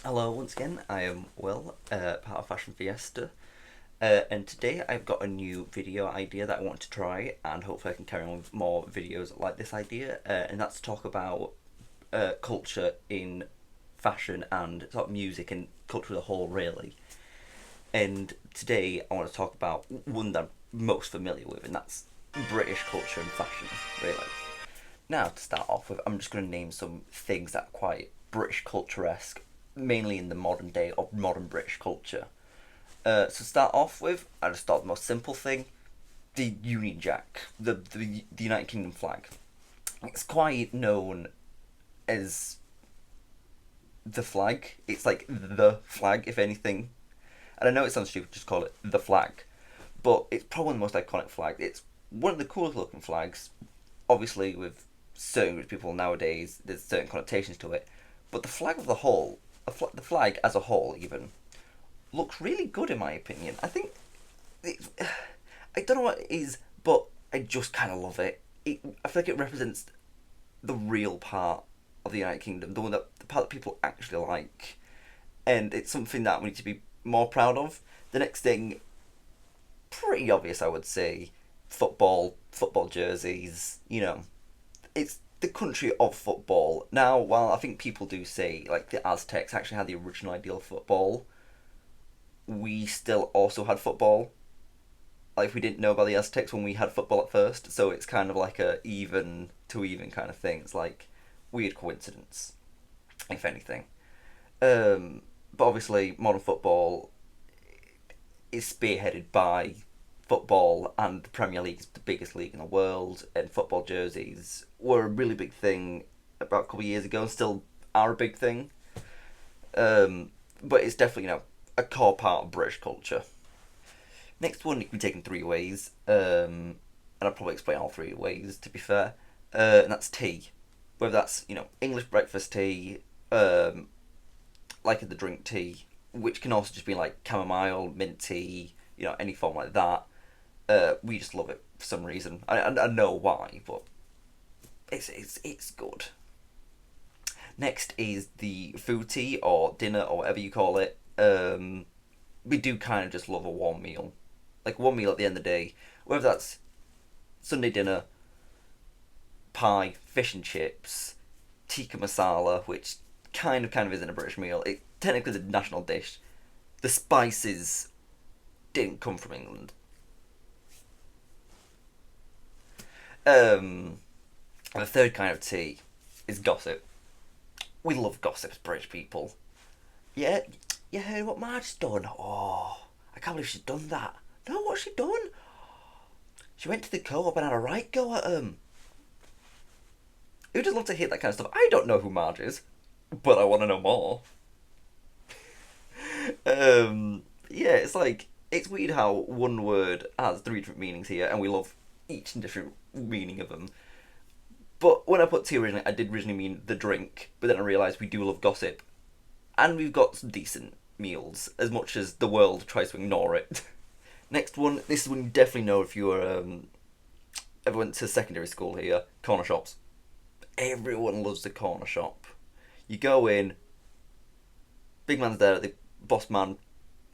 Hello, once again, I am Will, part of Fashion Fiesta, and today I've got a new video idea that I want to try, and hopefully I can carry on with more videos like this idea, and that's to talk about culture in fashion and sort of music and culture as a whole, really. And today I want to talk about one that I'm most familiar with, and that's British culture and fashion, really. Now, to start off with, I'm just going to name some things that are quite British culture esque, mainly in the modern day of modern British culture. So, start off with, I just start with the most simple thing the Union Jack, the United Kingdom flag. It's quite known as the flag. It's like the flag, if anything. And I know it sounds stupid to just call it the flag, but it's probably one of the most iconic flags. It's one of the coolest looking flags. Obviously, with certain groups of people nowadays, there's certain connotations to it. But the flag of the whole, the flag as a whole, even looks really good in my opinion. I think it, I don't know what it is, but I just kind of love it. I feel like it represents the real part of the United Kingdom, the one that the part that people actually like, and it's something that we need to be more proud of. The next thing, pretty obvious, I would say, football jerseys. It's the country of football. Now, while I think people do say like the Aztecs actually had the original ideal of football, we still also had football. Like we didn't know about the Aztecs when we had football at first, so it's kind of like a even to even kind of thing. It's like weird coincidence, if anything. But obviously, modern football is spearheaded by football, and the Premier League is the biggest league in the world, and football jerseys were a really big thing about a couple of years ago and still are a big thing. But it's definitely, a core part of British culture. Next one, it can be taken three ways, and I'll probably explain all three ways to be fair. And that's tea. Whether that's, English breakfast tea, like the drink tea, which can also just be like chamomile, mint tea, any form like that. We just love it for some reason. I know why, but it's good. Next is the food tea or dinner or whatever you call it. We do kind of just love a warm meal, like one meal at the end of the day, whether that's Sunday dinner, pie, fish and chips, tikka masala, which kind of isn't a British meal. It technically is a national dish. The spices didn't come from England. Um, and the third kind of tea is gossip. We love gossip as British people. Yeah, you heard what Marge's done? Oh, I can't believe she's done that. No, what's she done? She went to the co-op and had a right go at him. Who just love to hear that kind of stuff? I don't know who Marge is, but I want to know more. Yeah, it's like it's weird how one word has three different meanings here, and we love each and different meaning of them. But when I put tea originally, I did originally mean the drink, but then I realised we do love gossip, and we've got some decent meals, as much as the world tries to ignore it. Next one, this is one you definitely know if you were ever went to secondary school here. Corner shops. Everyone loves the corner shop. You go in, big man's there, the boss man,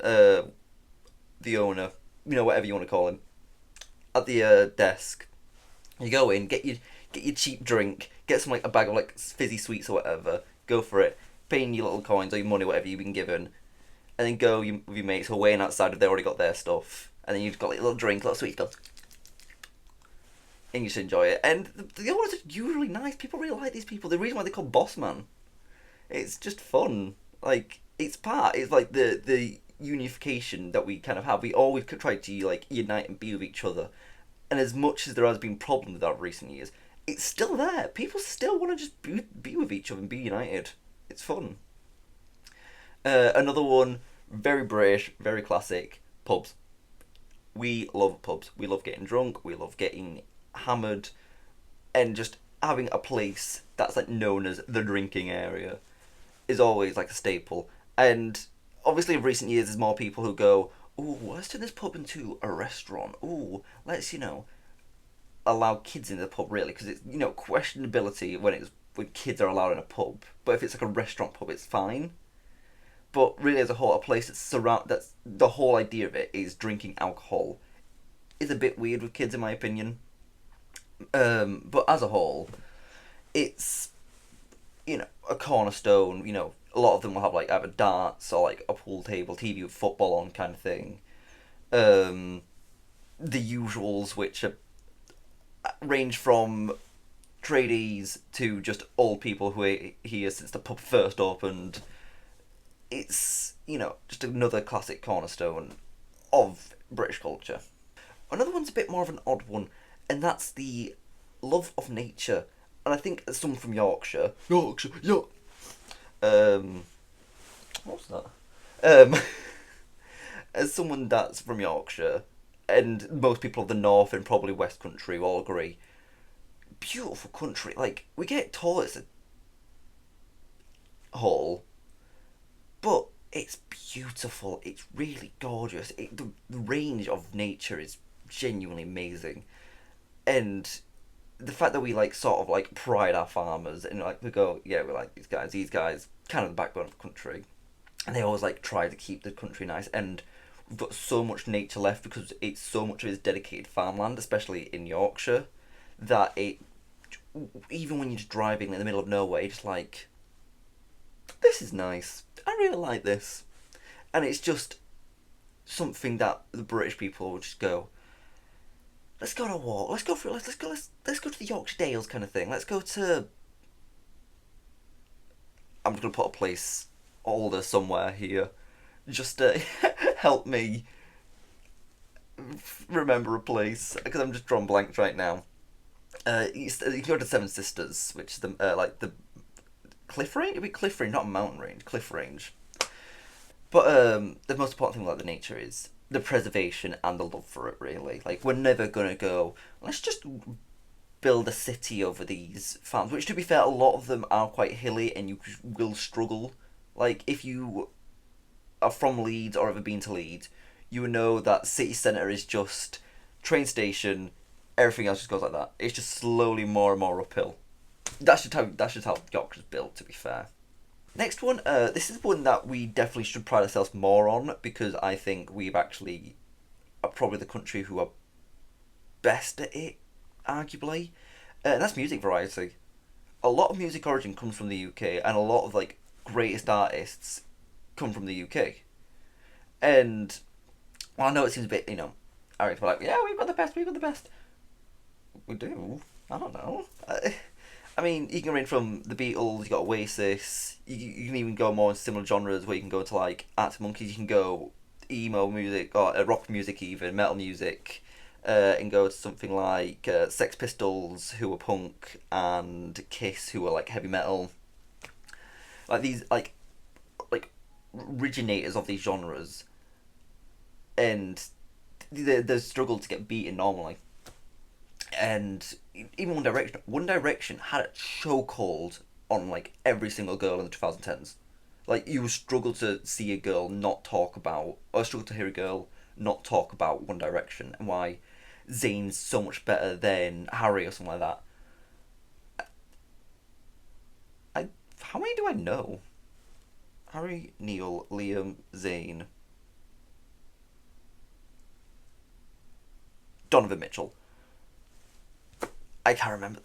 uh, the owner, whatever you want to call him, at the desk. You go in, get your cheap drink, get some like a bag of like fizzy sweets or whatever. Go for it, pay in your little coins or your money, whatever you've been given, and then go with your mates who are waiting outside if they already got their stuff, and then you've got like a little drink, a little sweet, go, and you just enjoy it. And the owners are usually nice. People really like these people. The reason why they're called Boss Man, it's just fun. Like it's like the unification that we kind of have. We always try to like unite and be with each other. And as much as there has been problems with that in recent years, it's still there. People still want to just be with each other and be united. It's fun. Another one, very British, very classic, pubs. We love pubs. We love getting drunk. We love getting hammered, and just having a place that's like known as the drinking area is always like a staple. And obviously, in recent years, there's more people who go, "Ooh, let's turn this pub into a restaurant. Ooh, let's allow kids in the pub really because it's questionability when kids are allowed in a pub. But if it's like a restaurant pub, it's fine. But really, as a whole, a place that's the whole idea of it is drinking alcohol is a bit weird with kids, in my opinion. But as a whole, it's a cornerstone. A lot of them will have like either darts or like a pool table, TV with football on, kind of thing. Um, the usuals, which are, range from tradies to just old people who are here since the pub first opened. It's just another classic cornerstone of British culture. Another one's a bit more of an odd one, and that's the love of nature. And I think as someone from Yorkshire, um, what's that? Um, as someone that's from Yorkshire, and most people of the north and probably West Country will all agree, beautiful country. Like we get toilets at Hull, but it's beautiful. It's really gorgeous. The range of nature is genuinely amazing, and the fact that we like sort of like pride our farmers and like we go, yeah, we like these guys, kind of the backbone of the country, and they always like try to keep the country nice. And we've got so much nature left because it's so much of it is dedicated farmland, especially in Yorkshire, that it even when you're just driving in the middle of nowhere, you're just like, this is nice. I really like this, and it's just something that the British people will just go, let's go on a walk. Let's go for let's go to the Yorkshire Dales kind of thing. Let's go to. I'm just gonna put a place older somewhere here, just to help me remember a place because I'm just drawing blanks right now. You can go to Seven Sisters, which is the like the cliff range. It'd be cliff range, not a mountain range. Cliff range. But the most important thing about the nature is the preservation and the love for it. Really, like we're never gonna go. Let's just build a city over these farms. Which, to be fair, a lot of them are quite hilly, and you will struggle. Like if you are from Leeds or ever been to Leeds, you know that city centre is just train station. Everything else just goes like that. It's just slowly more and more uphill. That's just how Yorkshire's built. To be fair. Next one, this is one that we definitely should pride ourselves more on because I think we've actually are probably the country who are best at it, arguably, and that's music variety. A lot of music origin comes from the UK, and a lot of like greatest artists come from the UK. And well, I know it seems a bit, arrogant, but like, yeah, we've got the best. We do. I don't know. I mean, you can range from the Beatles, you got Oasis. You can even go more in similar genres where you can go to like Arctic Monkeys. You can go emo music or rock music, even metal music, and go to something like Sex Pistols, who were punk, and Kiss, who were like heavy metal. Like these, like originators of these genres, and the struggle to get beaten normally. And even One Direction had a chokehold on like every single girl in the 2010s. Like you would struggle to see a girl not talk about, or struggle to hear a girl not talk about One Direction and why Zayn's so much better than Harry or something like that. I how many do I know? Harry, Neil, Liam, Zayn, Donovan Mitchell. I can't remember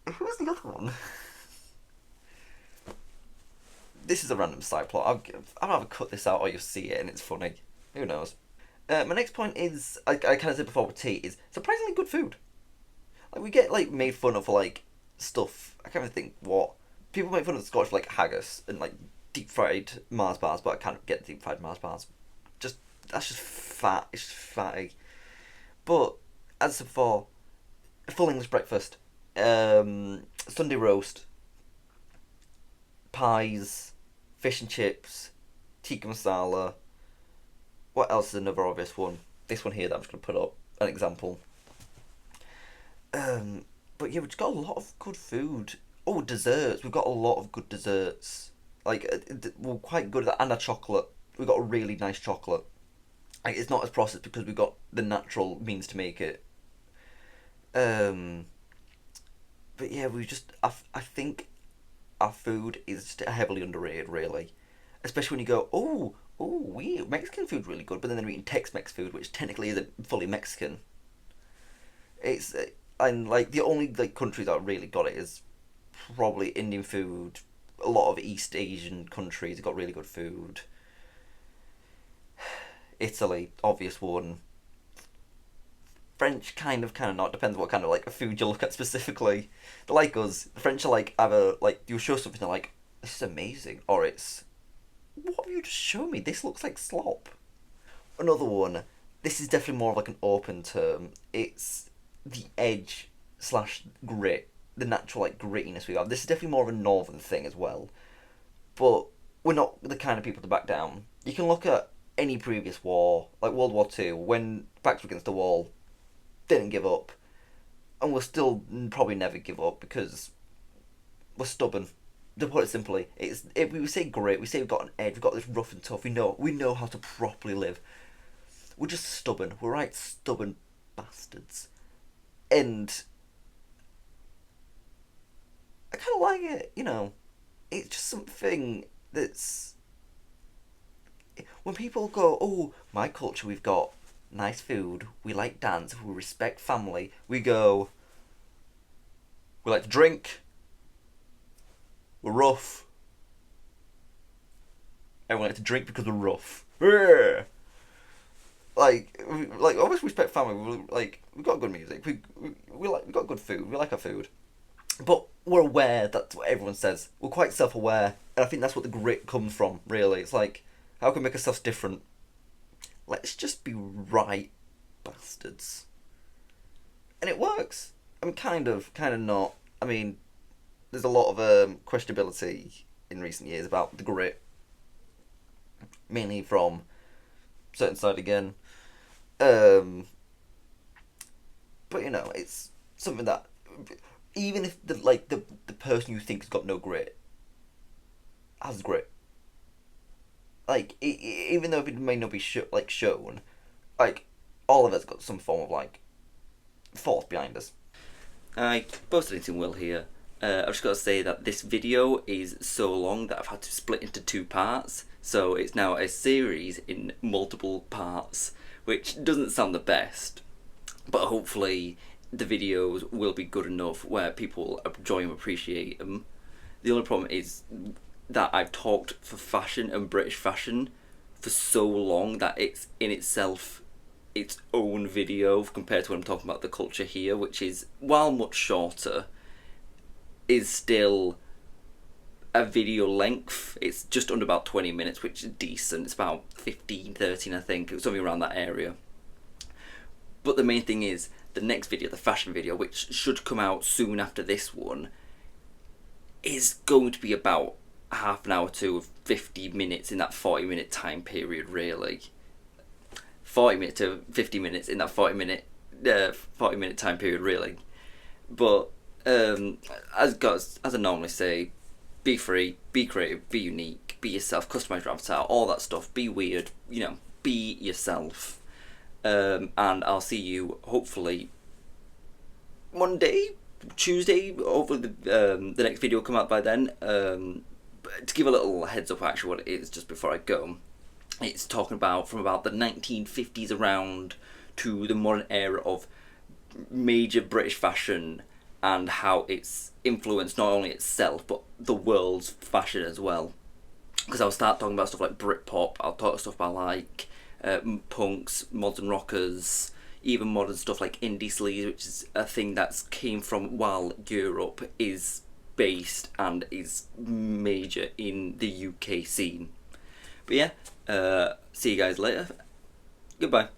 who's the other one. This is a random side plot. I'll have to cut this out or you'll see it and it's funny. Who knows? My next point is I kind of said before with tea is surprisingly good food. Like we get like made fun of for like stuff. I can't even think what people make fun of the Scottish for like haggis and like deep fried Mars bars, but I can't get deep fried Mars bars. Just that's just fat. It's just fatty. But as I said before, a full English breakfast, Sunday roast, pies, fish and chips, tikka masala. What else is another obvious one? This one here that I'm just gonna put up an example. But yeah, we've just got a lot of good food. Oh, desserts. We've got a lot of good desserts. Like we're quite good at that, and a chocolate. We've got a really nice chocolate. Like it's not as processed because we've got the natural means to make it. Um, but yeah, I think our food is just heavily underrated, really. especially when you go, we Mexican food really good, but then they're eating Tex-Mex food, which technically isn't fully Mexican. It's and like the only like countries that really got it is probably Indian food. A lot of East Asian countries have got really good food. Italy, obvious one. French kind of not, depends what kind of like food you look at specifically. They're like us. The French are like either like you show something they're like, this is amazing, or it's, what have you just shown me? This looks like slop. Another one. This is definitely more of like an open term. It's the edge slash grit, the natural like grittiness we have. This is definitely more of a northern thing as well. But we're not the kind of people to back down. You can look at any previous war, like World War Two, when backs were against the wall, didn't give up, and we'll still probably never give up because we're stubborn. To put it simply, it's if we say grit, we say we've got an edge, we've got this rough and tough. We know how to properly live. We're just stubborn. We're right stubborn bastards, and I kind of like it. It's just something that's when people go, oh, my culture, we've got nice food, we like dance, we respect family. We go, we like to drink, we're rough. Everyone like to drink because we're rough. Like always respect family. We've got good music. We got good food. We like our food, but we're aware that's what everyone says. We're quite self-aware, and I think that's what the grit comes from. Really, it's like, how can we make ourselves different? Let's just be right bastards, and it works. I mean, kind of not. I mean, there's a lot of questionability in recent years about the grit, mainly from certain side again. Um, but it's something that even if the person you think has got no grit has grit, like even though it may not be shown, like all of us got some form of like force behind us. I posted it in Will here. I've just got to say that this video is so long that I've had to split into two parts, so it's now a series in multiple parts, which doesn't sound the best, but hopefully the videos will be good enough where people enjoy and appreciate them. The only problem is that I've talked for fashion and British fashion for so long that it's in itself its own video compared to when I'm talking about the culture here, which is, while much shorter, is still a video length. It's just under about 20 minutes, which is decent. It's about 15, 13, I think. It was something around that area. But the main thing is, the next video, the fashion video, which should come out soon after this one, is going to be about half an hour to 50 minutes in that 40-minute time period, really. 40 minutes to 50 minutes in that 40-minute time period, really. But as I normally say, be free, be creative, be unique, be yourself, customize your avatar, all that stuff. Be weird, be yourself. And I'll see you hopefully Monday, Tuesday. Hopefully the next video will come out by then. To give a little heads up, actually, what it is, just before I go. It's talking about from about the 1950s around to the modern era of major British fashion and how it's influenced not only itself but the world's fashion as well. Because I'll start talking about stuff like Britpop, I'll talk stuff about like punks, mods and rockers, even modern stuff like indie sleaze, which is a thing that came from while Europe is based and is major in the UK scene. But yeah, see you guys later. Goodbye.